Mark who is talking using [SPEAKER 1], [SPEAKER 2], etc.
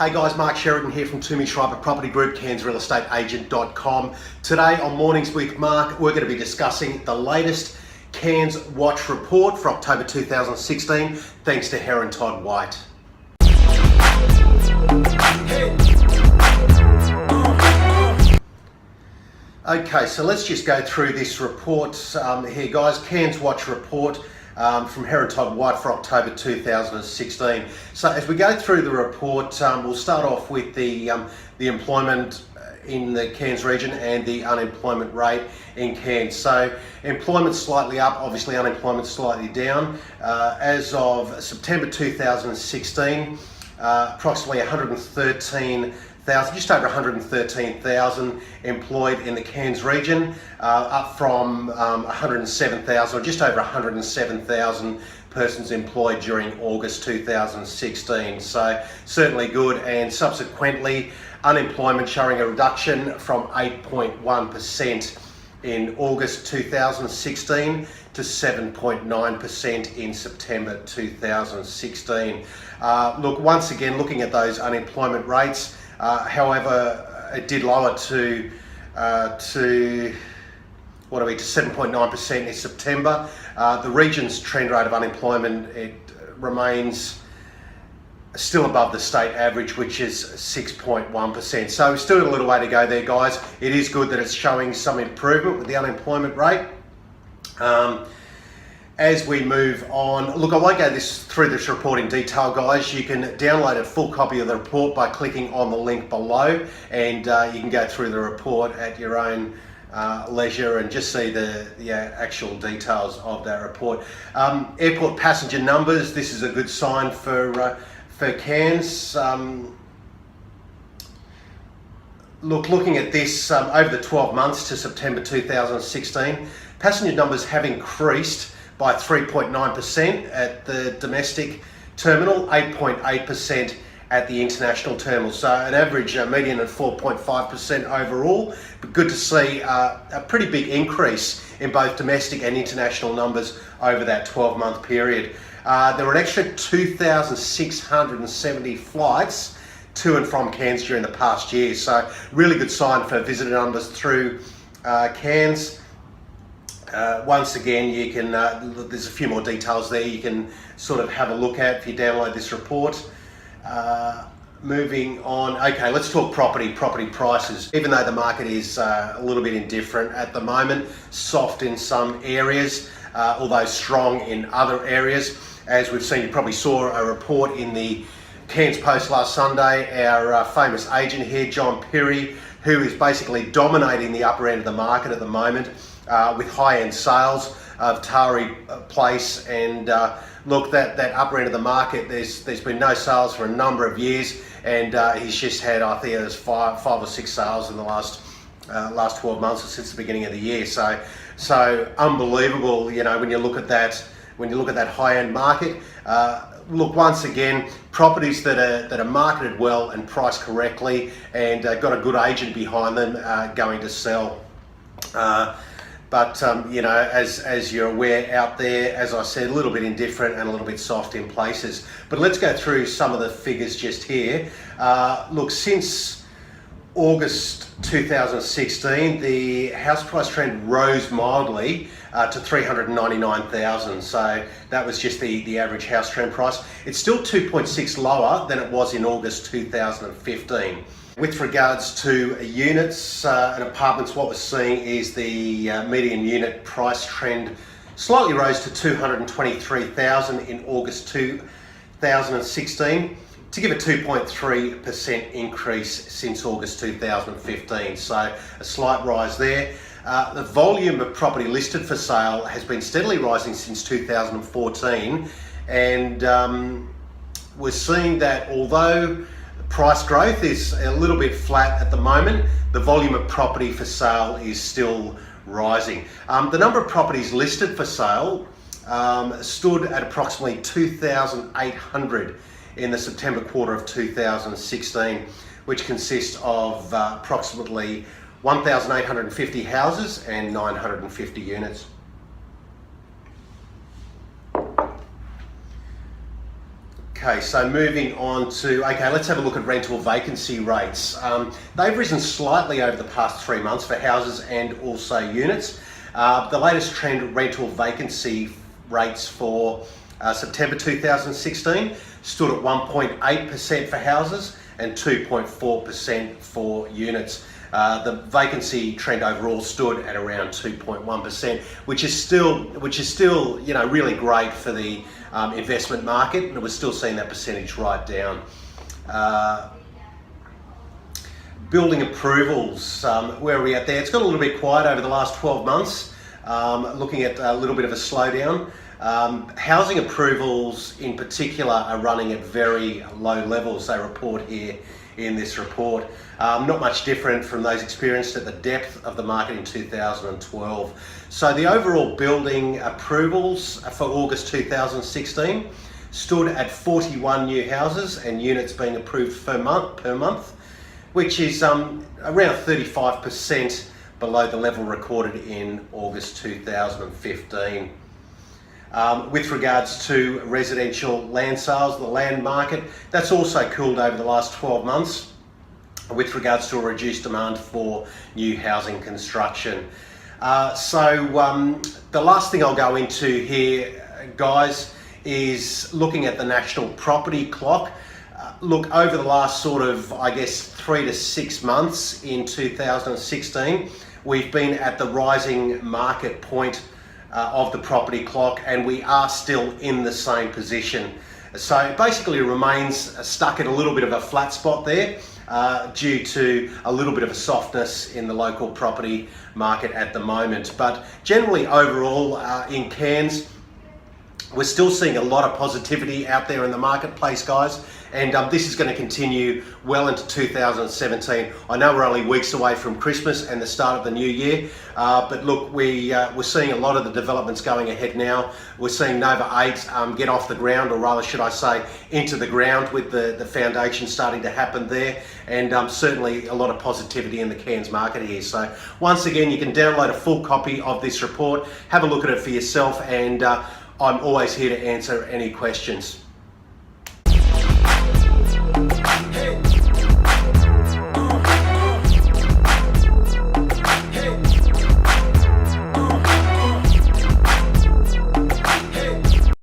[SPEAKER 1] Hey guys, Mark Sheridan here from Toomey Schreiber Property Group, CairnsRealEstateAgent.com. Today on Mornings with Mark, we're going to be discussing the latest CairnsWatch report for October 2016, thanks to Herron Todd White. Okay, so let's just go through this report here, guys. CairnsWatch report from Herron Todd White for October 2016. So as we go through the report, we'll start off with the employment in the Cairns region and the unemployment rate in Cairns. So employment slightly up, obviously unemployment slightly down. As of September 2016, approximately 113,000, just over 113,000 employed in the Cairns region, up from 107,000, or just over 107,000 persons employed during August 2016. So certainly good, and subsequently unemployment showing a reduction from 8.1% in August 2016 to 7.9% in September 2016. Look, once again, looking at those unemployment rates, however, it did lower to 7.9% in September. The region's trend rate of unemployment, it remains still above the state average, which is 6.1%. So still a little way to go there, guys. It is good that it's showing some improvement with the unemployment rate. As we move on, look, I won't go through this report in detail, guys. You can download a full copy of the report by clicking on the link below, and you can go through the report at your own leisure and just see the actual details of that report. Airport passenger numbers, this is a good sign for Cairns. Looking at this over the 12 months to September 2016, passenger numbers have increased by 3.9% at the domestic terminal, 8.8% at the international terminal. So an average median of 4.5% overall, but good to see a pretty big increase in both domestic and international numbers over that 12-month period. There were an extra 2,670 flights to and from Cairns during the past year. So really good sign for visitor numbers through Cairns. Once again, you can, there's a few more details there you can sort of have a look at if you download this report. Moving on, okay, let's talk property prices. Even though the market is a little bit indifferent at the moment, soft in some areas, although strong in other areas. As we've seen, you probably saw a report in the Cairns Post last Sunday, our famous agent here, John Perry, who is basically dominating the upper end of the market at the moment with high-end sales of Tari Place. And look, that upper end of the market, there's been no sales for a number of years, and he's just had, I think there's five or six sales in the last 12 months or since the beginning of the year. So unbelievable, you know, when you look at that high-end market. Look, once again, properties that are marketed well and priced correctly and got a good agent behind them going to sell. But you know, as you're aware out there, as I said, a little bit indifferent and a little bit soft in places. But let's go through some of the figures just here. Look, since August 2016, the house price trend rose mildly to 399,000. So that was just the average house trend price. It's still 2.6 lower than it was in August 2015. With regards to units and apartments, what we're seeing is the median unit price trend slightly rose to 223,000 in August 2016, to give a 2.3% increase since August 2015. So a slight rise there. The volume of property listed for sale has been steadily rising since 2014, and we're seeing that although price growth is a little bit flat at the moment, the volume of property for sale is still rising. The number of properties listed for sale stood at approximately 2,800 in the September quarter of 2016, which consists of approximately 1,850 houses and 950 units. Okay, so moving on to, let's have a look at rental vacancy rates. They've risen slightly over the past 3 months for houses and also units. The latest trend rental vacancy rates for September 2016 stood at 1.8% for houses and 2.4% for units. The vacancy trend overall stood at around 2.1%, which is still really great for the investment market, and we're still seeing that percentage right down. Building approvals, where are we at there? It's got a little bit quiet over the last 12 months, looking at a little bit of a slowdown. Housing approvals in particular are running at very low levels, they report here in this report. Not much different from those experienced at the depth of the market in 2012. So the overall building approvals for August 2016 stood at 41 new houses and units being approved per month, which is around 35% below the level recorded in August 2015. With regards to residential land sales, the land market, that's also cooled over the last 12 months with regards to a reduced demand for new housing construction. The last thing I'll go into here, guys, is looking at the national property clock. Look, over the last 3 to 6 months in 2016, we've been at the rising market point of the property clock, and we are still in the same position. So it basically remains stuck at a little bit of a flat spot there due to a little bit of a softness in the local property market at the moment. But generally overall in Cairns, we're still seeing a lot of positivity out there in the marketplace, guys, and this is going to continue well into 2017. I know we're only weeks away from Christmas and the start of the new year, but look, we're seeing a lot of the developments going ahead now. We're seeing Nova 8 get off the ground, or rather should I say into the ground, with the foundation starting to happen there, and certainly a lot of positivity in the Cairns market here. So once again, you can download a full copy of this report, have a look at it for yourself, and I'm always here to answer any questions.